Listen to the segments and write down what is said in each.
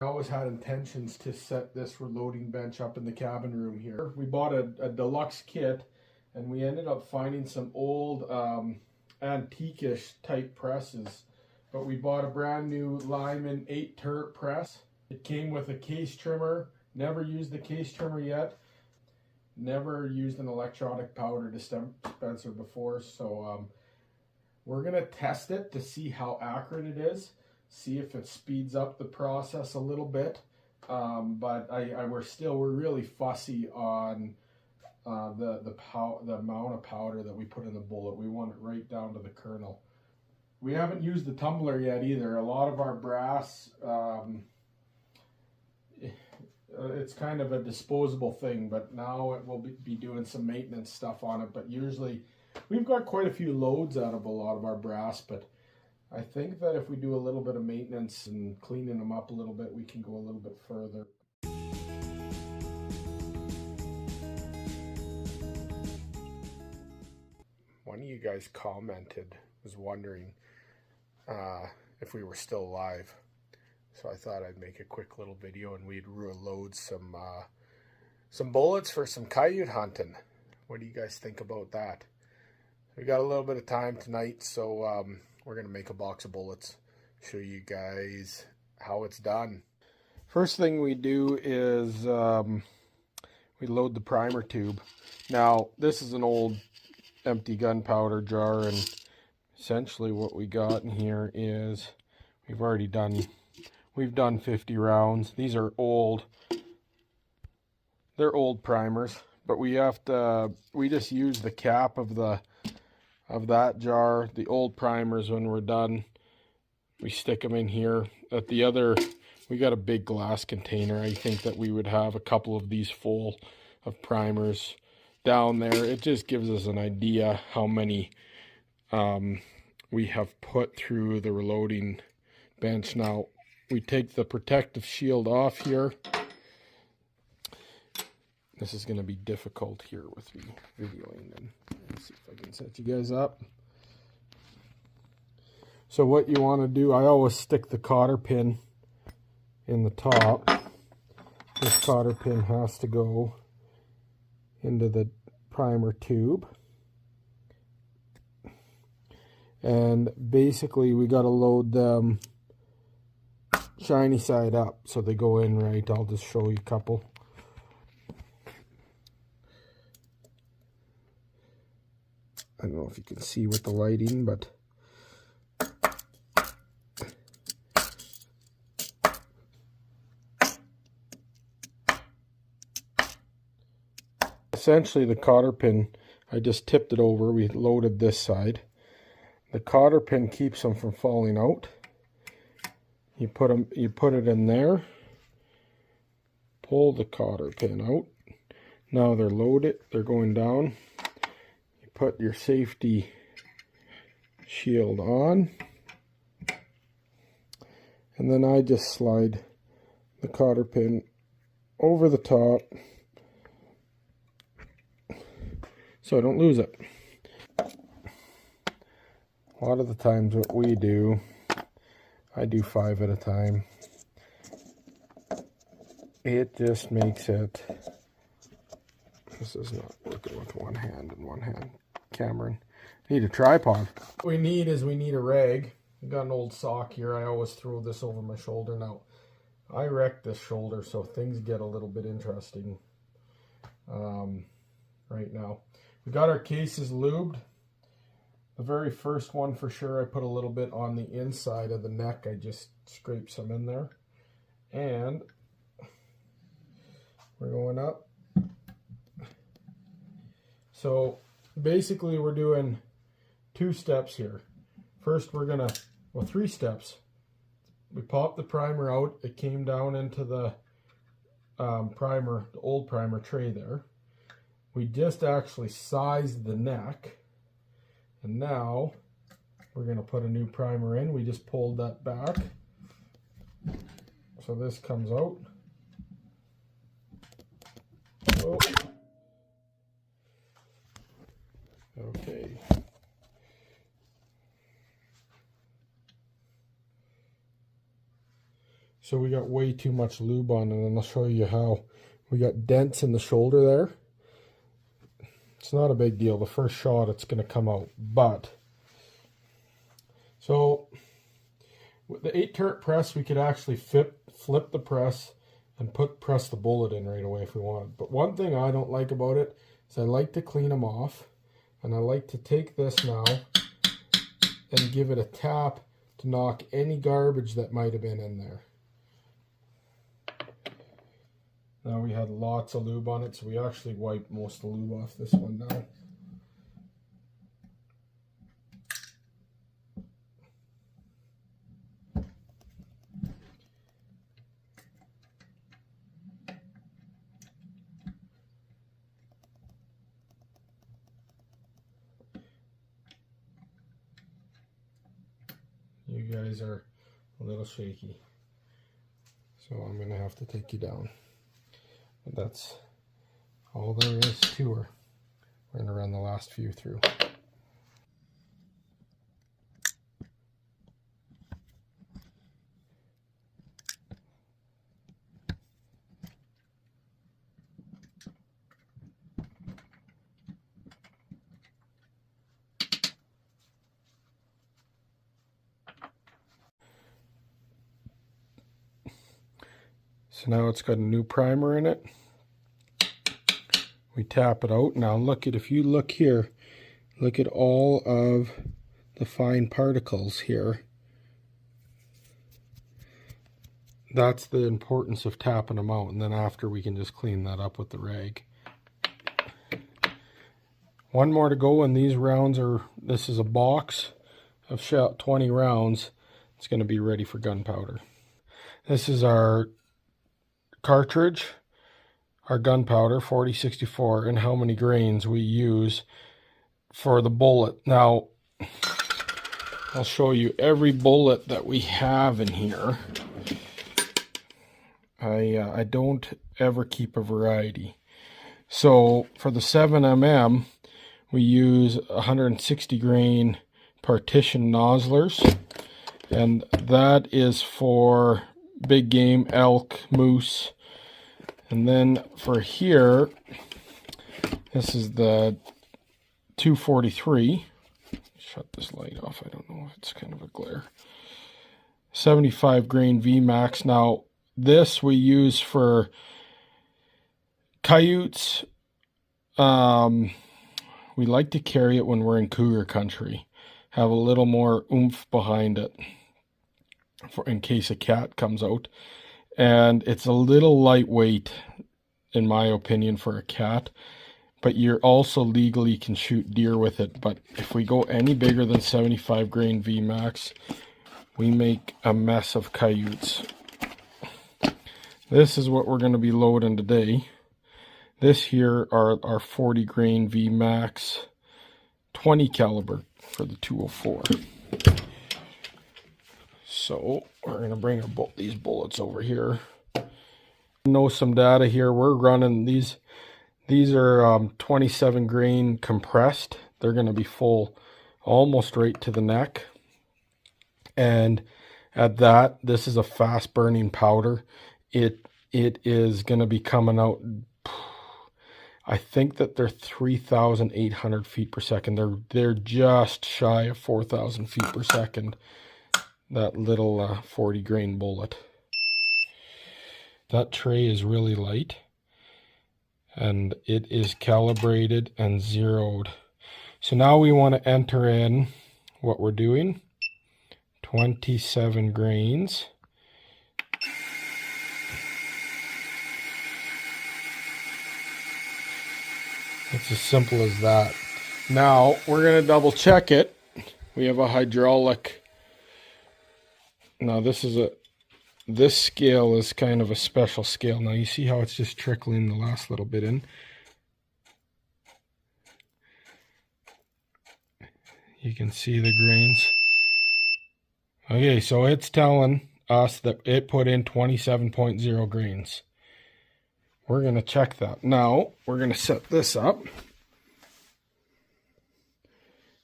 I always had intentions to set this reloading bench up in the cabin room here. We bought a deluxe kit, and we ended up finding some old antique-ish type presses. But we bought a brand new Lyman 8 turret press. It came with a case trimmer. Never used the case trimmer yet. Never used an electronic powder dispenser before, so we're gonna test it to see how accurate it is. See if it speeds up the process a little bit, but we're really fussy on the amount of powder that we put in the bullet. We want it right down to the kernel. We haven't used the tumbler yet either. A lot of our brass, it's kind of a disposable thing, but now it will be doing some maintenance stuff on it. But usually, we've got quite a few loads out of a lot of our brass, but I think that if we do a little bit of maintenance and cleaning them up a little bit, we can go a little bit further. One of you guys commented, was wondering if we were still alive. So I thought I'd make a quick little video and we'd reload some bullets for some coyote hunting. What do you guys think about that? We got a little bit of time tonight, so we're going to make a box of bullets, show you guys how it's done. First thing we do is we load the primer tube. Now, this is an old empty gunpowder jar, and essentially what we got in here is we've done 50 rounds. These are old. They're old primers, but we just use the cap of that jar, the old primers. When we're done, we stick them in here. At the other, we got a big glass container. I think that we would have a couple of these full of primers down there. It just gives us an idea how many we have put through the reloading bench. Now, we take the protective shield off here. This is going to be difficult here with me videoing, and let's see if I can set you guys up. So what you want to do, I always stick the cotter pin in the top. This cotter pin has to go into the primer tube. And basically we got to load them shiny side up so they go in right. I'll just show you a couple. I don't know if you can see with the lighting, but essentially the cotter pin, I just tipped it over. We loaded this side. The cotter pin keeps them from falling out. You put it in there. Pull the cotter pin out. Now they're loaded. They're going down. Put your safety shield on, and then I just slide the cotter pin over the top so I don't lose it. A lot of the times what we do, I do 5 at a time. It just makes it, this is not working with one hand and one hand. Cameron, need a tripod. What we need a rag. I got an old sock here. I always throw this over my shoulder. Now, I wrecked this shoulder, so things get a little bit interesting right now. We got our cases lubed. The very first one for sure, I put a little bit on the inside of the neck. I just scraped some in there. And we're going up. So basically we're doing 2 steps here. First we're gonna, well, 3 steps. We popped the primer out. It came down into the primer, the old primer tray there. We just actually sized the neck. And now we're gonna put a new primer in. We just pulled that back. So this comes out. Oh. Okay. So we got way too much lube on it, and I'll show you how. We got dents in the shoulder there. It's not a big deal. The first shot, it's going to come out. But, so, with the 8 turret press, we could actually flip the press and press the bullet in right away if we wanted. But one thing I don't like about it is I like to clean them off. And I like to take this now and give it a tap to knock any garbage that might have been in there. Now we had lots of lube on it, so we actually wiped most of the lube off this one now. You guys are a little shaky, so I'm going to have to take you down. But that's all there is to her. We're going to run the last few through. So now it's got a new primer in it. We tap it out. Now look at, if you look here, look at all of the fine particles here. That's the importance of tapping them out, and then after we can just clean that up with the rag. One more to go, and these rounds are, this is a box of 20 rounds. It's going to be ready for gunpowder. This is our cartridge, our gunpowder, 4064, and how many grains we use for the bullet. Now, I'll show you every bullet that we have in here. I don't ever keep a variety. So for the 7mm, we use 160 grain partition nozzlers, and that is for big game, elk, moose. And then for here, this is the 243. Shut this light off. I don't know if it's kind of a glare. 75 grain VMAX. Now, this we use for coyotes. We like to carry it when we're in cougar country. Have a little more oomph behind it, in case a cat comes out. And it's a little lightweight, in my opinion, for a cat. But you're also legally can shoot deer with it. But if we go any bigger than 75 grain VMAX, we make a mess of coyotes. This is what we're going to be loading today. This here are our 40 grain VMAX 20 caliber for the 204. So we're going to bring these bullets over here. Know some data here. We're running these are 27 grain compressed. They're going to be full almost right to the neck. And at that, this is a fast burning powder. It is going to be coming out, I think that they're 3,800 feet per second. They're just shy of 4,000 feet per second. That little 40 grain bullet. That tray is really light, and it is calibrated and zeroed. So now we want to enter in what we're doing. 27 grains. It's as simple as that. Now we're going to double check it. We have a hydraulic. Now this scale is kind of a special scale. Now you see how it's just trickling the last little bit in. You can see the grains. Okay, so it's telling us that it put in 27.0 grains. We're going to check that. Now, we're going to set this up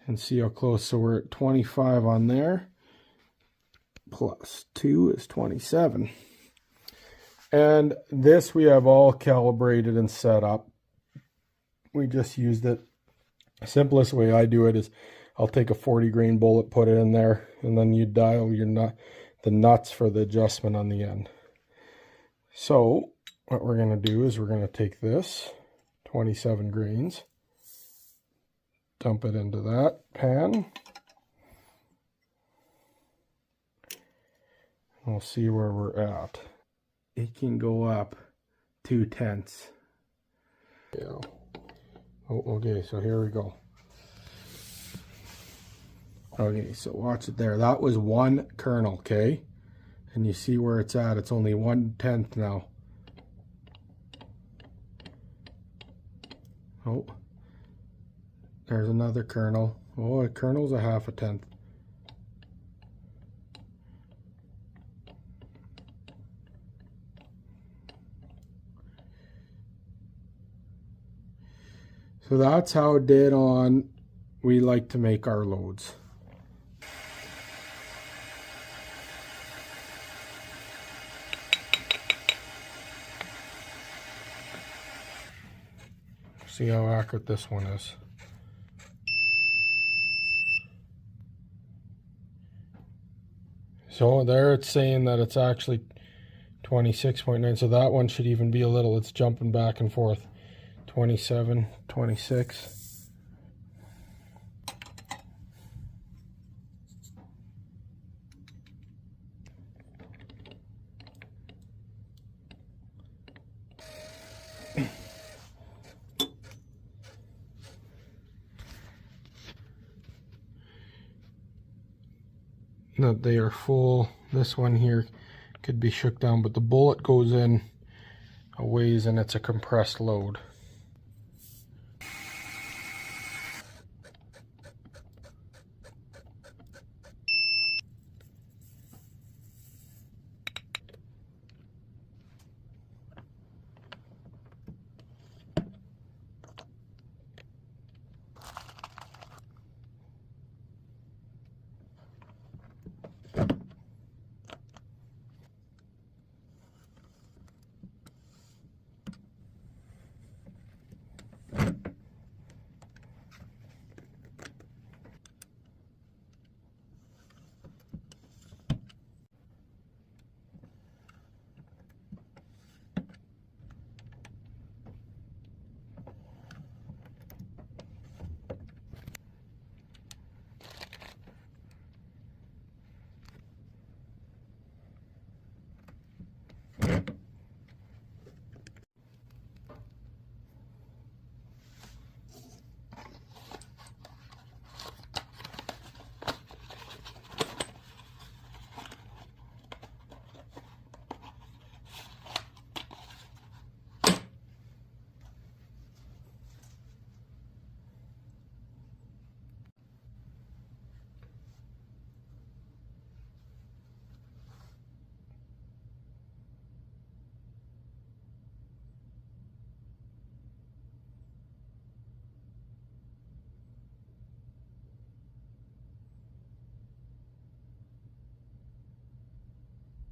and see how close. So we're at 25 on there. Plus 2 is 27. And this we have all calibrated and set up. We just used it. The simplest way I do it is I'll take a 40 grain bullet, put it in there, and then you dial your the nuts for the adjustment on the end. So what we're going to do is we're going to take this 27 grains, dump it into that pan. We'll see where we're at. It can go up 2/10. Yeah. Oh, okay, so here we go. Okay, so watch it there. That was 1 kernel, okay? And you see where it's at. It's only 1/10 now. Oh, there's another kernel. Oh, a kernel's a 1/2 tenth. So that's how dead on we like to make our loads. See how accurate this one is. So there it's saying that it's actually 26.9, so that one should even be a little, it's jumping back and forth. 27, 26. That they are full. This one here could be shook down, but the bullet goes in a ways and it's a compressed load.